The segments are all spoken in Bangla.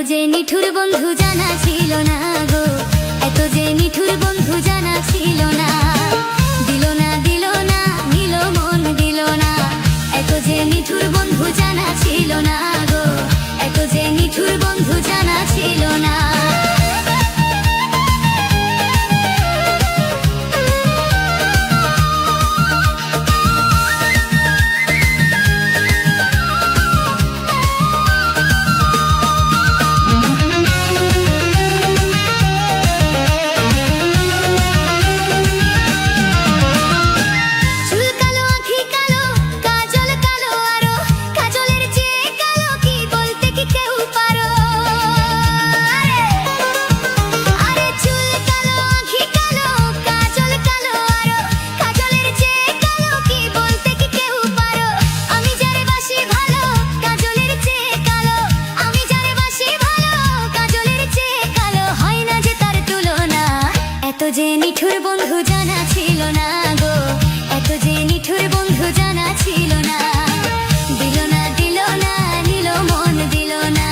যে নিঠুর বন্ধু জানা ছিল না গো, এত যে নিঠুর বন্ধু জানা ছিল না। দিল না দিল না নিল মন দিল না, এত যে নিঠুর বন্ধু জানা ছিল না গো, এত যে নিঠুর বন্ধু জানা ছিল না। এত যে নিঠুর বন্ধু জানা ছিল না গো, এত যে নিঠুর বন্ধু জানা ছিল না। দিল না দিল না নিল মন দিল না,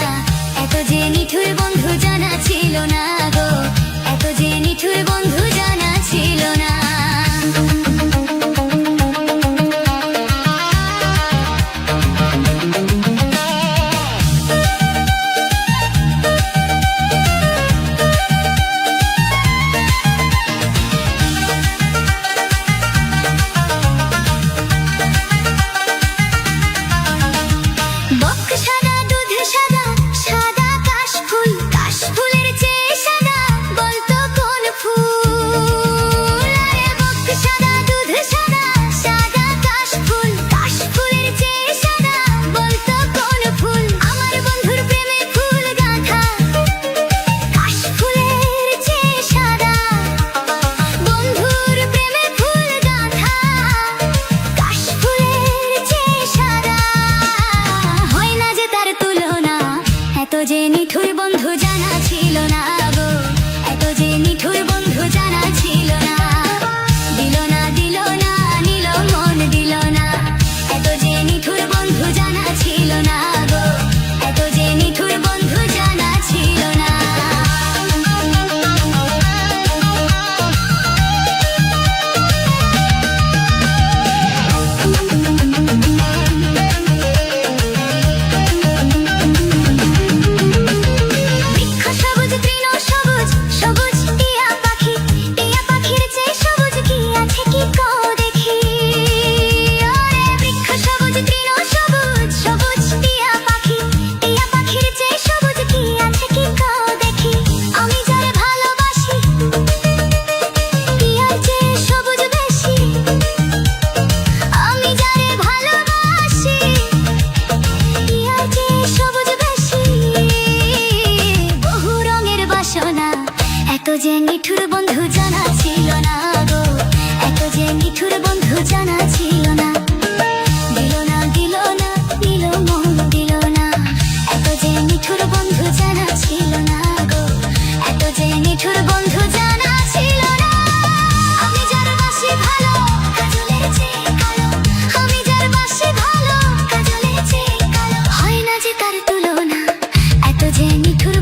এত যে নিঠুর বন্ধু জানা ছিল না গো, এত যে নিঠুর বন্ধু জানা ছিল না। এত যে নিঠুর বন্ধু জানা ছিল না গো, এত যে নিঠুর বন্ধু জানা ছিল না। দিল না দিল না নিল মন দিল না, এত যে নিঠুর বন্ধু জানা ছিল না গো, এত যে নিঠুর বন্ধু জানা ছিল না। এত যে নিঠুর বন্ধু জানা ছিল না গো, এত যে নিঠুর বন্ধু জানা ছিল না। দিল না দিল না নিল মন দিল না, এত যে নিঠুর বন্ধু জানা ছিল না গো, এত যে নিঠুর বন্ধু জানা ছিল না। আমি যার বাসি ভালো কাজলের চেয়ে কালো, আমি যার বাসি ভালো কাজলের চেয়ে কালো, হয় না যে তার তুলনা, এত যে নিঠুর